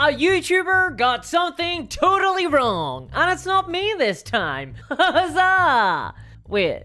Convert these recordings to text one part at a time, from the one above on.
A YouTuber got something totally wrong, and it's not me this time. Huzzah! Wait,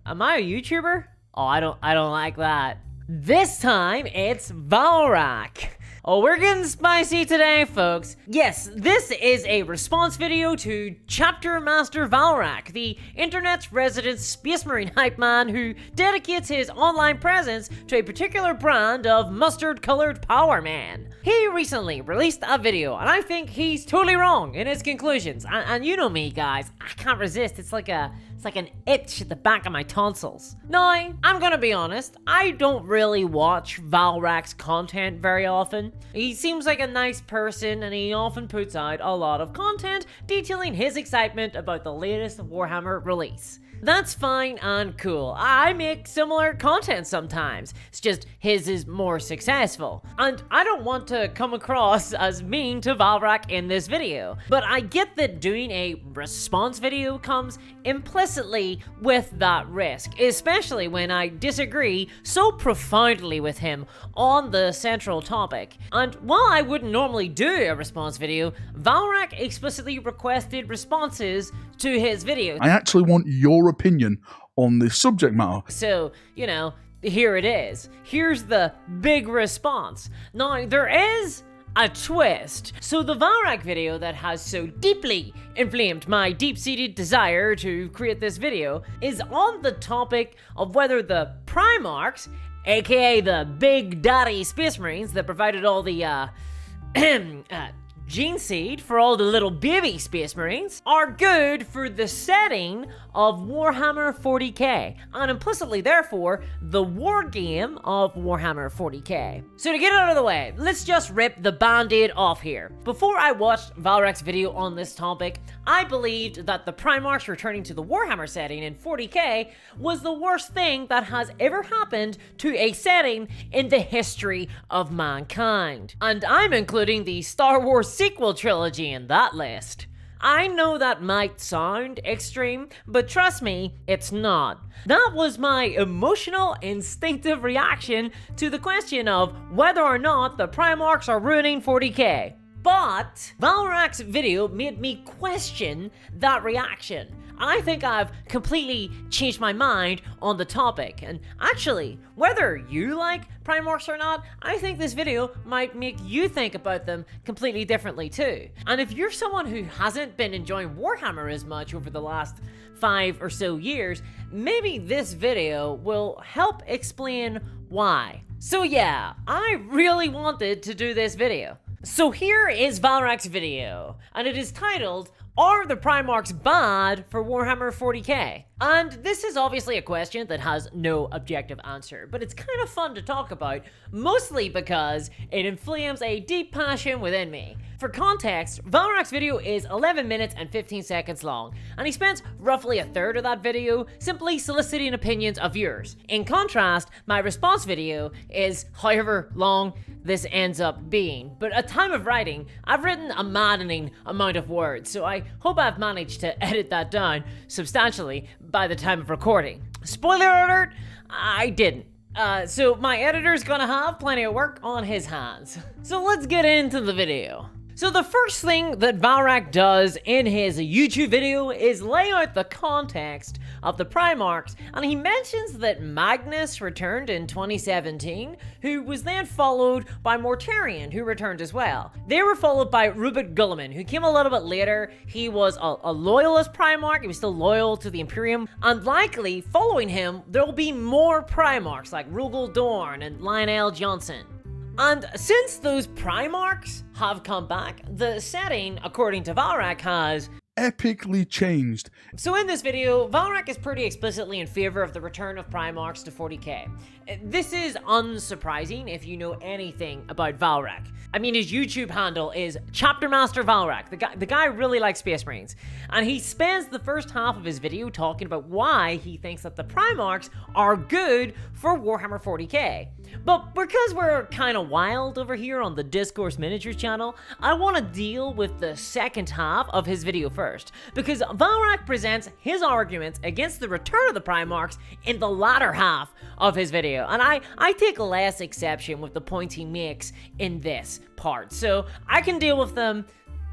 am I a YouTuber? Oh, I don't like that. This time, it's Valrak. Oh, we're getting spicy today, folks. Yes, this is a response video to Chapter Master Valrak, the internet's resident Space Marine hype man who dedicates his online presence to a particular brand of mustard-colored Power Man. He recently released a video, and I think he's totally wrong in his conclusions. And you know me, guys, I can't resist. It's like an itch at the back of my tonsils. Now, I'm gonna be honest, I don't really watch Valrak's content very often. He seems like a nice person, and he often puts out a lot of content detailing his excitement about the latest Warhammer release. That's fine and cool. I make similar content sometimes. It's just his is more successful. And I don't want to come across as mean to Valrak in this video, but I get that doing a response video comes implicitly with that risk, especially when I disagree so profoundly with him on the central topic. And while I wouldn't normally do a response video, Valrak explicitly requested responses to his video. I actually want your opinion on this subject matter. So, you know, here it is. Here's the big response. Now, there is a twist. So the Valrak video that has so deeply inflamed my deep-seated desire to create this video is on the topic of whether the Primarchs, aka the Big Daddy Space Marines that provided all the, gene seed for all the little baby Space Marines, are good for the setting of Warhammer 40k, and implicitly, therefore, the war game of Warhammer 40k. So to get it out of the way, let's just rip the band-aid off here. Before I watched Valrak's video on this topic, I believed that the Primarchs returning to the Warhammer setting in 40k was the worst thing that has ever happened to a setting in the history of mankind. And I'm including the Star Wars sequel trilogy in that list. I know that might sound extreme, but trust me, it's not. That was my emotional, instinctive reaction to the question of whether or not the Primarchs are ruining 40k. But Valrak's video made me question that reaction. I think I've completely changed my mind on the topic, and actually, whether you like Primarchs or not, I think this video might make you think about them completely differently too. And if you're someone who hasn't been enjoying Warhammer as much over the last 5 or so years, maybe this video will help explain why. So yeah, I really wanted to do this video. So here is Valrak's video, and it is titled, "Are the Primarchs bad for Warhammer 40k?" And this is obviously a question that has no objective answer, but it's kind of fun to talk about, mostly because it inflames a deep passion within me. For context, Valrak's video is 11 minutes and 15 seconds long, and he spends roughly a third of that video simply soliciting opinions of viewers. In contrast, my response video is however long this ends up being, but at time of writing, I've written a maddening amount of words, so I hope I've managed to edit that down substantially by the time of recording. Spoiler alert, I didn't. So my editor's gonna have plenty of work on his hands. So let's get into the video. So the first thing that Valrak does in his YouTube video is lay out the context of the Primarchs, and he mentions that Magnus returned in 2017, who was then followed by Mortarion, who returned as well. They were followed by Rupert Guilliman, who came a little bit later. He was a loyalist Primarch, he was still loyal to the Imperium, and likely following him, there'll be more Primarchs like Rugel Dorn and Lionel Johnson. And since those Primarchs have come back, the setting, according to Valrak, has epically changed. So in this video, Valrak is pretty explicitly in favor of the return of Primarchs to 40k. This is unsurprising if you know anything about Valrak. I mean, his YouTube handle is Chapter Master Valrak. The guy really likes Space Marines. And he spends the first half of his video talking about why he thinks that the Primarchs are good for Warhammer 40k. But because we're kind of wild over here on the Discourse Miniatures channel, I want to deal with the second half of his video first. first, because Valrak presents his arguments against the return of the Primarchs in the latter half of his video, and I take less exception with the points he makes in this part, so I can deal with them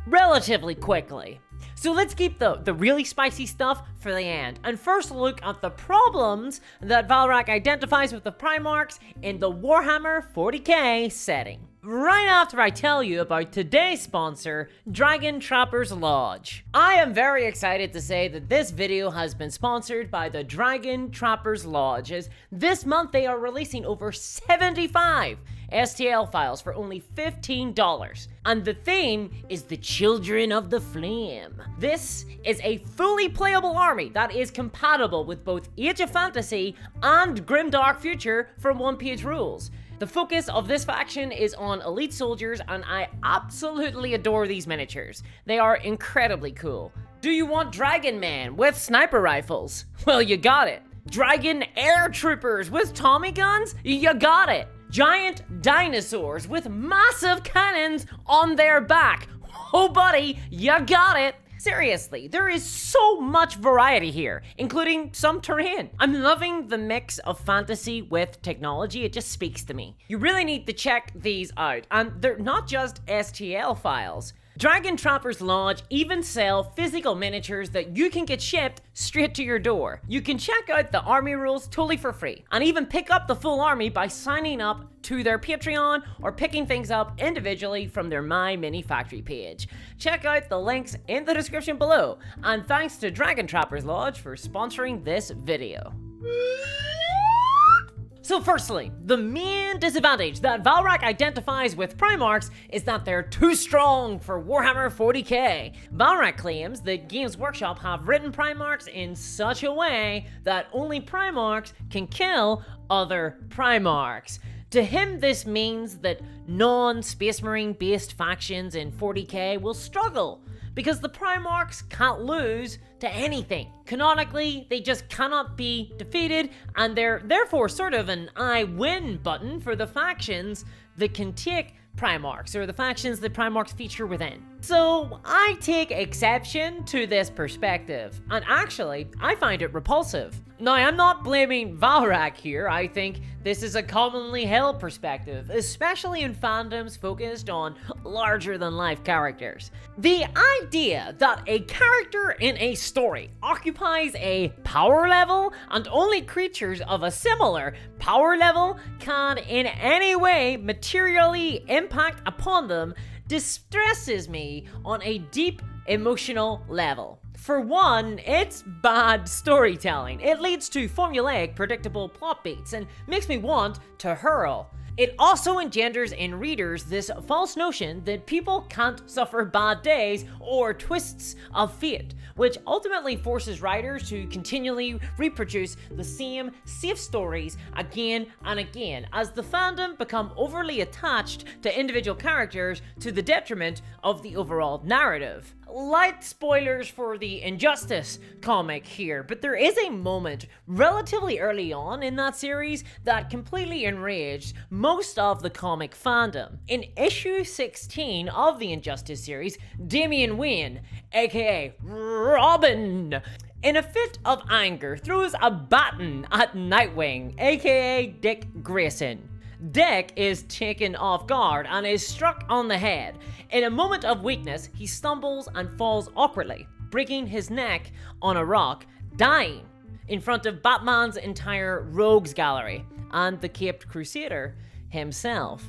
relatively quickly. So let's keep the really spicy stuff for the end, and first look at the problems that Valrak identifies with the Primarchs in the Warhammer 40k setting. Right after I tell you about today's sponsor, Dragon Trappers Lodge. I am very excited to say that this video has been sponsored by the Dragon Trappers Lodge, as this month they are releasing over 75 STL files for only $15. And the theme is the Children of the Flame. This is a fully playable army that is compatible with both Age of Fantasy and Grimdark Future from one-page rules. The focus of this faction is on elite soldiers, and I absolutely adore these miniatures. They are incredibly cool. Do you want Dragon Men with sniper rifles? Well, you got it. Dragon Air Troopers with Tommy guns? You got it. Giant dinosaurs with massive cannons on their back? Oh buddy, you got it. Seriously, there is so much variety here, including some terrain. I'm loving the mix of fantasy with technology. It just speaks to me. You really need to check these out, and they're not just STL files. Dragon Trappers Lodge even sell physical miniatures that you can get shipped straight to your door. You can check out the army rules totally for free, and even pick up the full army by signing up to their Patreon or picking things up individually from their My Mini Factory page. Check out the links in the description below, and thanks to Dragon Trappers Lodge for sponsoring this video. So firstly, the main disadvantage that Valrak identifies with Primarchs is that they're too strong for Warhammer 40k. Valrak claims that Games Workshop have written Primarchs in such a way that only Primarchs can kill other Primarchs. To him, this means that non-Space Marine based factions in 40k will struggle, because the Primarchs can't lose to anything. Canonically, they just cannot be defeated, and they're therefore sort of an I win button for the factions that can take Primarchs, or the factions that Primarchs feature within. So I take exception to this perspective, and actually, I find it repulsive. Now, I'm not blaming Valrak here. I think this is a commonly held perspective, especially in fandoms focused on larger-than-life characters. The idea that a character in a story occupies a power level and only creatures of a similar power level can in any way materially impact upon them distresses me on a deep emotional level. For one, it's bad storytelling. It leads to formulaic, predictable plot beats and makes me want to hurl. It also engenders in readers this false notion that people can't suffer bad days or twists of fate, which ultimately forces writers to continually reproduce the same safe stories again and again, as the fandom become overly attached to individual characters to the detriment of the overall narrative. Light spoilers for the Injustice comic here, but there is a moment relatively early on in that series that completely enraged most of the comic fandom. In issue 16 of the Injustice series, Damian Wayne, aka Robin, in a fit of anger, throws a baton at Nightwing, aka Dick Grayson. Dick is taken off guard and is struck on the head. In a moment of weakness, he stumbles and falls awkwardly, breaking his neck on a rock, dying in front of Batman's entire rogues gallery and the Caped Crusader himself.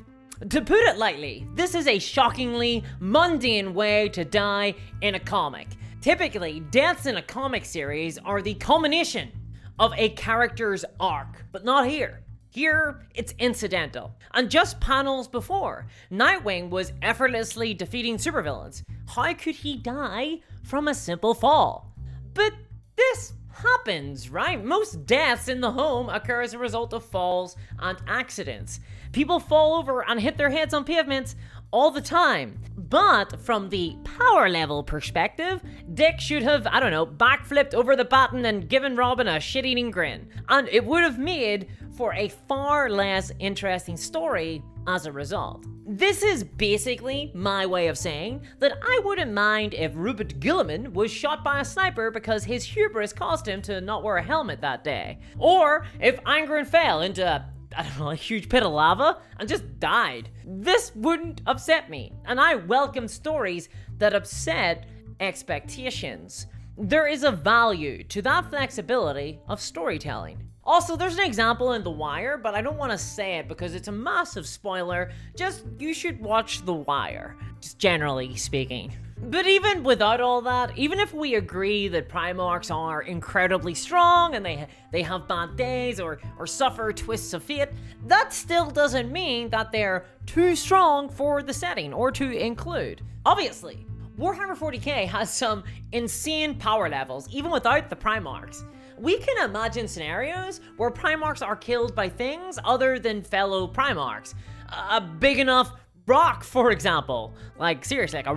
To put it lightly, this is a shockingly mundane way to die in a comic. Typically, deaths in a comic series are the culmination of a character's arc, but not here. Here, it's incidental. And just panels before, Nightwing was effortlessly defeating supervillains. How could he die from a simple fall? But this happens, right? Most deaths in the home occur as a result of falls and accidents. People fall over and hit their heads on pavements all the time. But from the power level perspective, Dick should have, I don't know, backflipped over the baton and given Robin a shit-eating grin. And it would have made for a far less interesting story as a result. This is basically my way of saying that I wouldn't mind if Rupert Gilliman was shot by a sniper because his hubris caused him to not wear a helmet that day. Or if Angren fell into, I don't know, a huge pit of lava and just died. This wouldn't upset me, and I welcome stories that upset expectations. There is a value to that flexibility of storytelling. Also, there's an example in The Wire, but I don't want to say it because it's a massive spoiler. Just, you should watch The Wire, just generally speaking. But even without all that, even if we agree that Primarchs are incredibly strong and they have bad days or suffer twists of fate, that still doesn't mean that they're too strong for the setting or to include. Obviously, Warhammer 40k has some insane power levels, even without the Primarchs. We can imagine scenarios where Primarchs are killed by things other than fellow Primarchs. A big enough rock, for example. Like, seriously, like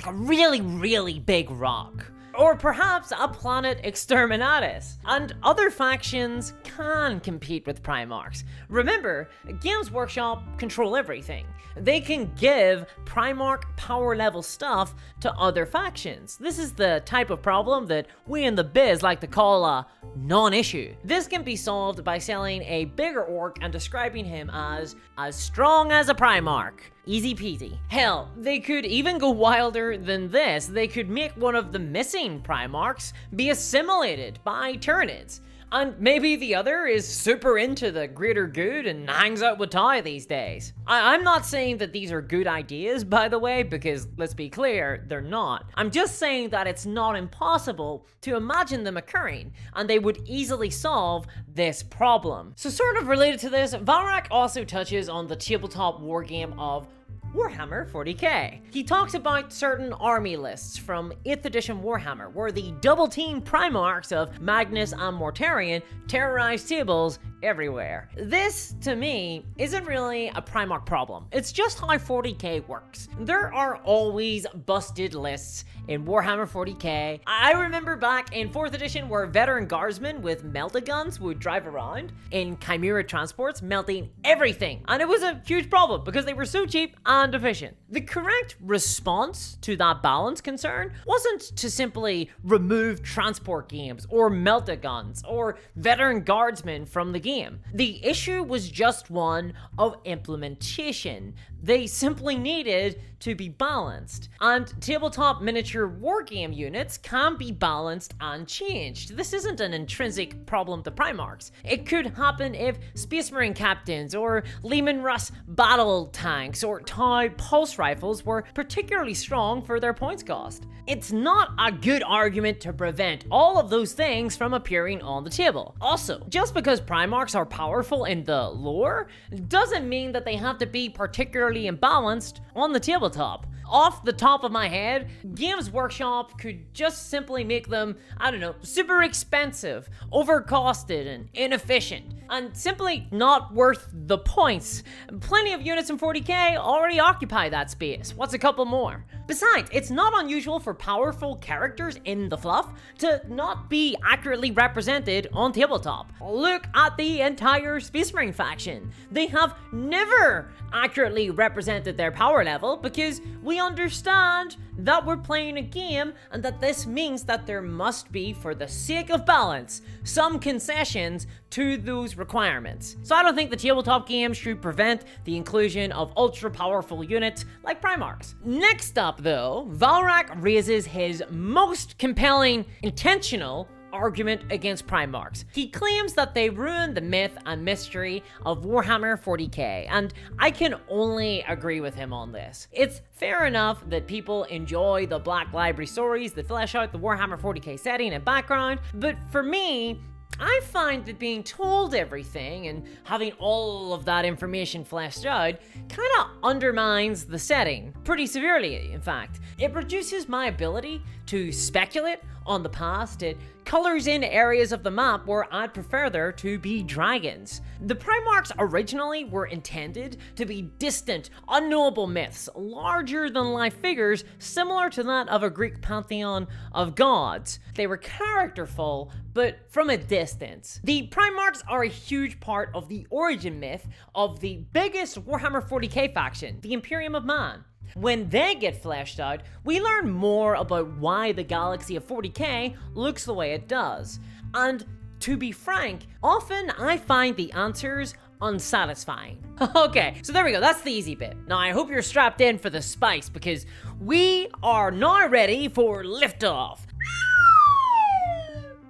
a really big rock. Or perhaps a planet exterminatus. And other factions can compete with Primarchs. Remember, Games Workshop control everything. They can give Primarch power level stuff to other factions. This is the type of problem that we in the biz like to call a non-issue. This can be solved by selling a bigger orc and describing him as strong as a Primarch. Easy peasy. Hell, they could even go wilder than this. They could make one of the missing Primarchs be assimilated by Tyranids. And maybe the other is super into the greater good and hangs out with Ty these days. I'm not saying that these are good ideas, by the way, because let's be clear, they're not. I'm just saying that it's not impossible to imagine them occurring, and they would easily solve this problem. So sort of related to this, Valrak also touches on the tabletop wargame of Warhammer 40k. He talks about certain army lists from 8th edition Warhammer, where the double-team Primarchs of Magnus and Mortarion terrorize tables everywhere. This, to me, isn't really a Primarch problem. It's just how 40k works. There are always busted lists in Warhammer 40k. I remember back in 4th edition where veteran guardsmen with melta guns would drive around in Chimera transports melting everything, and it was a huge problem because they were so cheap and efficient. The correct response to that balance concern wasn't to simply remove transport games or melta guns or veteran guardsmen from the game. The issue was just one of implementation. They simply needed to be balanced. And tabletop miniature wargame units can be balanced and changed. This isn't an intrinsic problem to Primarchs. It could happen if Space Marine captains or Leman Russ battle tanks or Tau pulse rifles were particularly strong for their points cost. It's not a good argument to prevent all of those things from appearing on the table. Also, just because Primarchs are powerful in the lore doesn't mean that they have to be particularly imbalanced on the tabletop. Off the top of my head, Games Workshop could just simply make them, I don't know, super expensive, overcosted, and inefficient, and simply not worth the points. Plenty of units in 40k already occupy that space. What's a couple more? Besides, it's not unusual for powerful characters in the fluff to not be accurately represented on tabletop. Look at the entire Space Marine faction. They have never accurately represented their power level because we understand that we're playing a game and that this means that there must be, for the sake of balance, some concessions to those requirements. So I don't think the tabletop game should prevent the inclusion of ultra powerful units like Primarchs. Next up though, Valrak raises his most compelling intentional argument against Primarchs. He claims that they ruin the myth and mystery of Warhammer 40k, and I can only agree with him on this. It's fair enough that people enjoy the Black Library stories that flesh out the Warhammer 40k setting and background, but for me, I find that being told everything and having all of that information fleshed out kind of undermines the setting, pretty severely in fact. It reduces my ability to speculate on the past, it colors in areas of the map where I'd prefer there to be dragons. The Primarchs originally were intended to be distant, unknowable myths, larger than life figures similar to that of a Greek pantheon of gods. They were characterful, but from a distance. The Primarchs are a huge part of the origin myth of the biggest Warhammer 40k faction, the Imperium of Man. When they get fleshed out, we learn more about why the galaxy of 40k looks the way it does. And to be frank, often I find the answers unsatisfying. Okay, so there we go, that's the easy bit. Now I hope you're strapped in for the spice, because we are now ready for liftoff.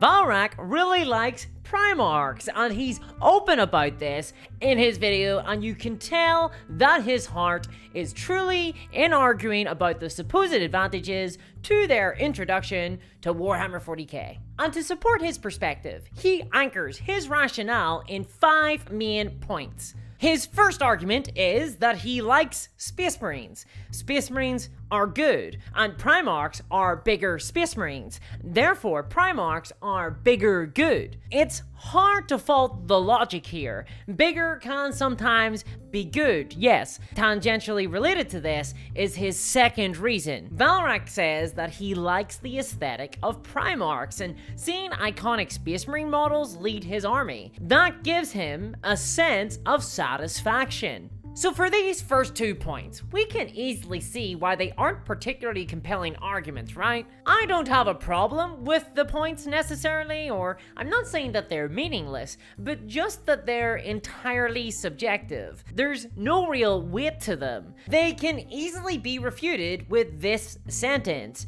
Valrak really likes Primarchs, and he's open about this in his video, and you can tell that his heart is truly in arguing about the supposed advantages to their introduction to Warhammer 40k. And to support his perspective, he anchors his rationale in 5 main points. His first argument is that he likes Space Marines. Space Marines are good, and Primarchs are bigger Space Marines. Therefore, Primarchs are bigger good. It's hard to fault the logic here. Bigger can sometimes be good, yes. Tangentially related to this is his second reason. Valrak says that he likes the aesthetic of Primarchs and seeing iconic Space Marine models lead his army. That gives him a sense of satisfaction. So for these first 2 points, we can easily see why they aren't particularly compelling arguments, right? I don't have a problem with the points necessarily, or I'm not saying that they're meaningless, but just that they're entirely subjective. There's no real weight to them. They can easily be refuted with this sentence.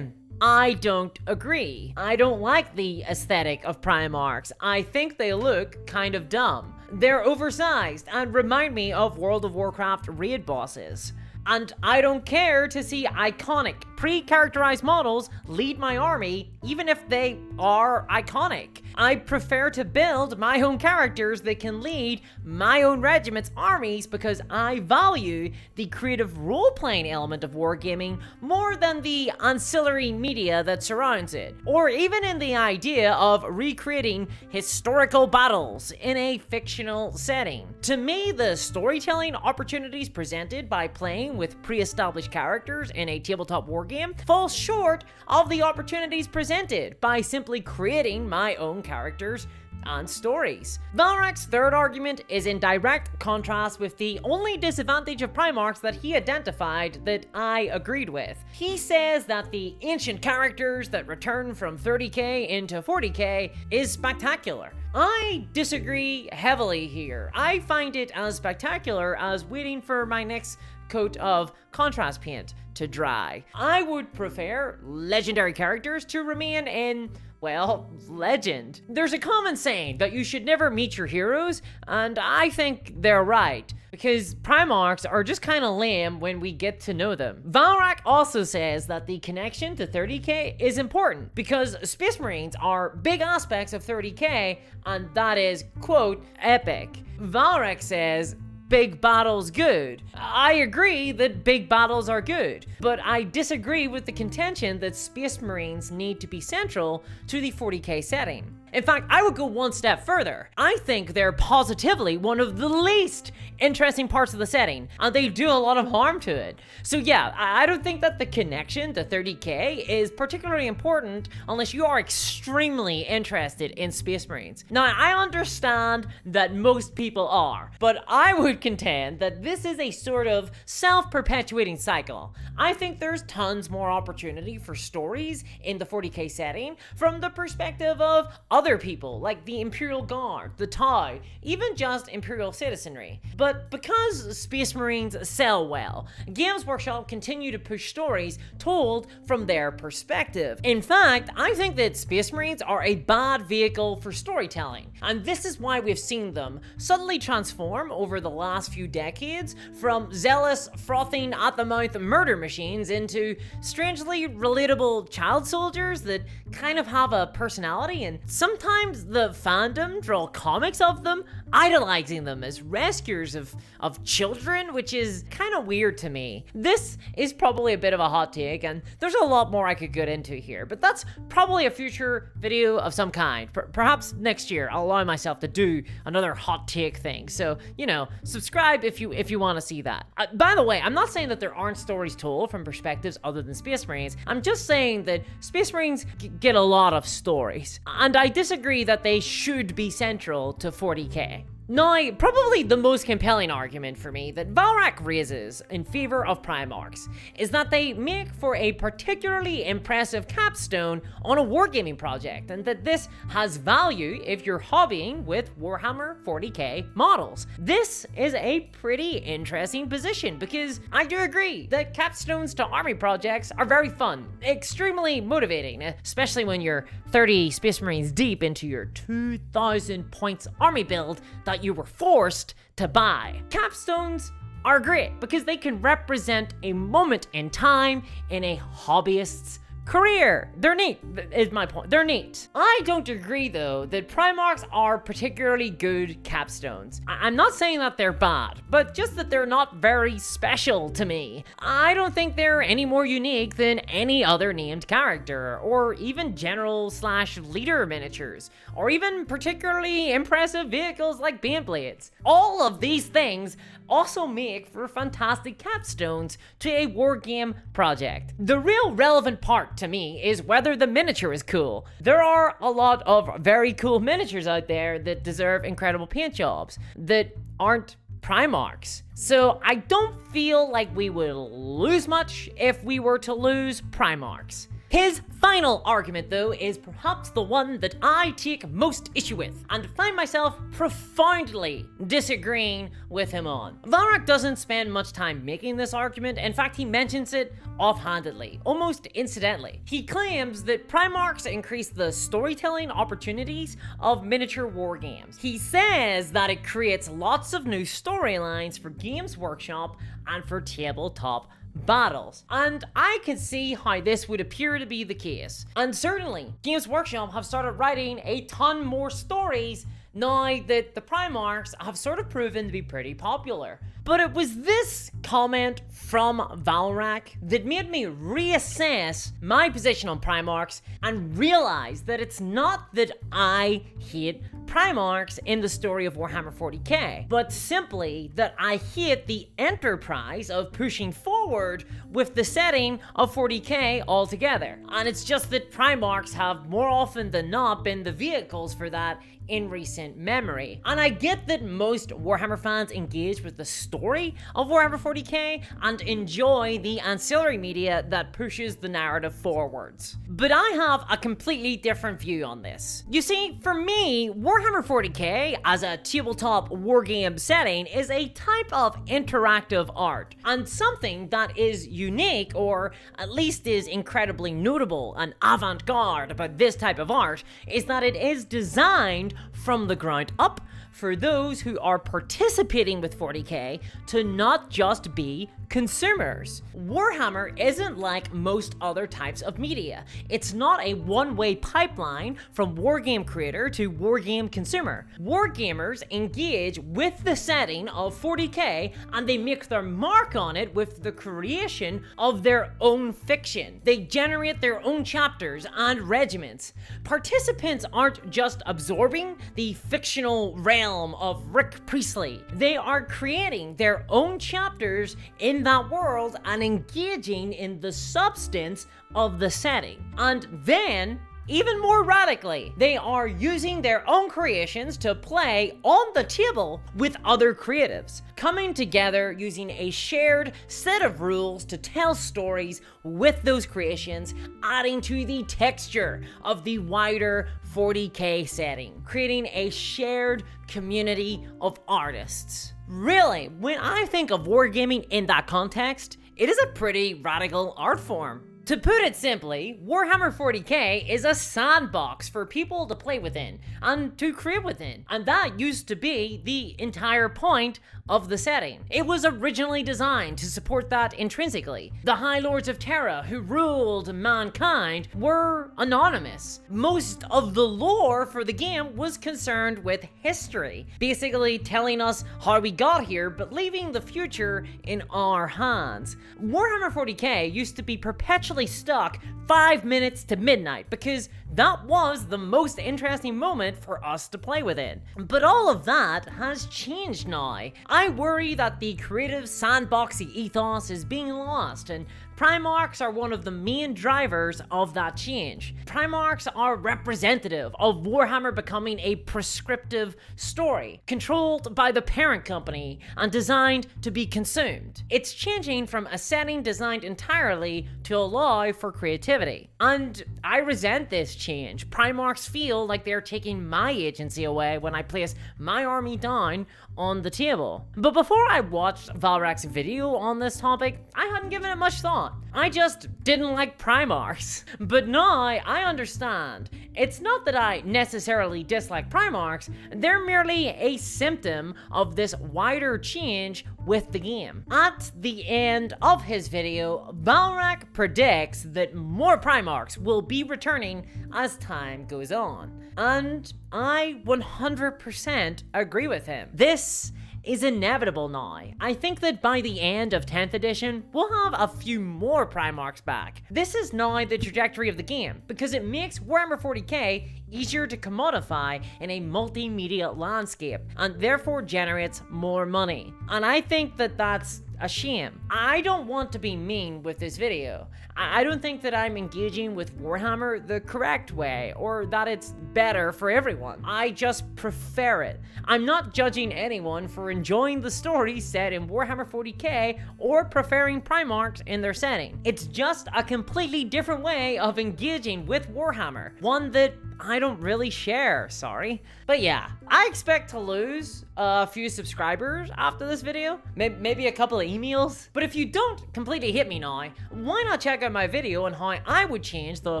I don't agree. I don't like the aesthetic of Primarchs. I think they look kind of dumb. They're oversized and remind me of World of Warcraft raid bosses. And I don't care to see iconic, pre-characterized models lead my army, even if they are iconic. I prefer to build my own characters that can lead my own regiment's armies because I value the creative role-playing element of wargaming more than the ancillary media that surrounds it, or even in the idea of recreating historical battles in a fictional setting. To me, the storytelling opportunities presented by playing with pre-established characters in a tabletop wargame fall short of the opportunities presented by simply creating my own characters and stories. Valrak's third argument is in direct contrast with the only disadvantage of Primarchs that he identified that I agreed with. He says that the ancient characters that return from 30k into 40k is spectacular. I disagree heavily here. I find it as spectacular as waiting for my next coat of contrast paint to dry. I would prefer legendary characters to remain in, well, legend. There's a common saying that you should never meet your heroes, and I think they're right, because Primarchs are just kind of lame when we get to know them. Valrak also says that the connection to 30k is important, because Space Marines are big aspects of 30k, and that is, quote, epic. Valrak says, big battles good. I agree that big battles are good, but I disagree with the contention that Space Marines need to be central to the 40k setting. In fact, I would go one step further. I think they're positively one of the least interesting parts of the setting, and they do a lot of harm to it. So yeah, I don't think that the connection to 30k is particularly important unless you are extremely interested in Space Marines. Now, I understand that most people are, but I would contend that this is a sort of self-perpetuating cycle. I think there's tons more opportunity for stories in the 40k setting from the perspective of other people like the Imperial Guard, the Tau, even just Imperial citizenry. But because Space Marines sell well, Games Workshop continue to push stories told from their perspective. In fact, I think that Space Marines are a bad vehicle for storytelling, and this is why we've seen them subtly transform over the last few decades from zealous, frothing at the mouth murder machines into strangely relatable child soldiers that kind of have a personality and some sometimes the fandom draw comics of them, idolizing them as rescuers of children, which is kind of weird to me. This is probably a bit of a hot take, and there's a lot more I could get into here, but that's probably a future video of some kind. Perhaps next year I'll allow myself to do another hot take thing, so, you know, subscribe if you want to see that. By the way, I'm not saying that there aren't stories told from perspectives other than Space Marines. I'm just saying that Space Marines get a lot of stories, and I disagree that they should be central to 40k. Now, probably the most compelling argument for me that Valrak raises in favor of Primarchs is that they make for a particularly impressive capstone on a wargaming project, and that this has value if you're hobbying with Warhammer 40k models. This is a pretty interesting position, because I do agree that capstones to army projects are very fun, extremely motivating, especially when you're 30 Space Marines deep into your 2,000 points army build that you were forced to buy. Capstones are great because they can represent a moment in time in a hobbyist's career. They're neat, is my point. They're neat. I don't agree, though, that Primarchs are particularly good capstones. I'm not saying that they're bad, but just that they're not very special to me. I don't think they're any more unique than any other named character, or even general/leader miniatures, or even particularly impressive vehicles like Baneblades. All of these things also make for fantastic capstones to a wargame project. The real relevant part to me is whether the miniature is cool. There are a lot of very cool miniatures out there that deserve incredible paint jobs that aren't Primarchs. So I don't feel like we will lose much if we were to lose Primarchs. His final argument, though, is perhaps the one that I take most issue with, and find myself profoundly disagreeing with him on. Valrak doesn't spend much time making this argument. In fact, he mentions it offhandedly, almost incidentally. He claims that Primarchs increase the storytelling opportunities of miniature wargames. He says that it creates lots of new storylines for Games Workshop and for tabletop battles, and I can see how this would appear to be the case. And certainly, Games Workshop have started writing a ton more stories now that the Primarchs have sort of proven to be pretty popular. But it was this comment from Valrak that made me reassess my position on Primarchs and realize that it's not that I hate Primarchs in the story of Warhammer 40k, but simply that I hate the enterprise of pushing forward with the setting of 40k altogether. And it's just that Primarchs have more often than not been the vehicles for that in recent memory. And I get that most Warhammer fans engage with the story of Warhammer 40k and enjoy the ancillary media that pushes the narrative forwards. But I have a completely different view on this. You see, for me, Warhammer 40k as a tabletop wargame setting is a type of interactive art, and something that is unique, or at least is incredibly notable and avant-garde about this type of art, is that it is designed from the ground up for those who are participating with 40k to not just be consumers. Warhammer isn't like most other types of media. It's not a one-way pipeline from wargame creator to wargame consumer. Wargamers engage with the setting of 40k and they make their mark on it with the creation of their own fiction. They generate their own chapters and regiments. Participants aren't just absorbing the fictional realm of Rick Priestley. They are creating their own chapters in that world and engaging in the substance of the setting. And then, even more radically, they are using their own creations to play on the table with other creatives, coming together using a shared set of rules to tell stories with those creations, adding to the texture of the wider 40k setting, creating a shared community of artists. Really, when I think of wargaming in that context, it is a pretty radical art form. To put it simply, Warhammer 40k is a sandbox for people to play within and to create within, and that used to be the entire point of the setting. It was originally designed to support that intrinsically. The High Lords of Terra who ruled mankind were anonymous. Most of the lore for the game was concerned with history, basically telling us how we got here but leaving the future in our hands. Warhammer 40k used to be perpetually stuck 5 minutes to midnight because that was the most interesting moment for us to play within. But all of that has changed now. I worry that the creative sandboxy ethos is being lost, and Primarchs are one of the main drivers of that change. Primarchs are representative of Warhammer becoming a prescriptive story, controlled by the parent company and designed to be consumed. It's changing from a setting designed entirely to allow for creativity. And I resent this change. Primarchs feel like they're taking my agency away when I place my army down on the table. But before I watched Valrak's video on this topic, I hadn't given it much thought. I just didn't like Primarchs. But now I understand. It's not that I necessarily dislike Primarchs, they're merely a symptom of this wider change with the game. At the end of his video, Valrak predicts that more Primarchs will be returning as time goes on. And I 100% agree with him. This is inevitable now. I think that by the end of 10th edition, we'll have a few more Primarchs back. This is now the trajectory of the game, because it makes Warhammer 40k easier to commodify in a multimedia landscape, and therefore generates more money. And I think that that's a shame. I don't want to be mean with this video. I don't think that I'm engaging with Warhammer the correct way, or that it's better for everyone. I just prefer it. I'm not judging anyone for enjoying the story set in Warhammer 40k or preferring Primarchs in their setting. It's just a completely different way of engaging with Warhammer, one that I don't really share, sorry. But yeah, I expect to lose a few subscribers after this video, maybe a couple of emails. But if you don't completely hit me now, why not check out my video on how I would change the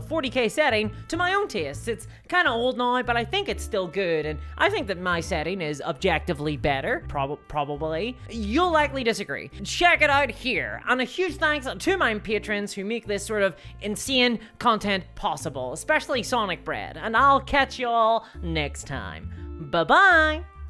40k setting to my own tastes. It's kind of old now, but I think it's still good, and I think that my setting is objectively better, probably. You'll likely disagree. Check it out here, and a huge thanks to my patrons who make this sort of insane content possible, especially Sonic Bread, and I'll catch y'all next time. Bye-bye!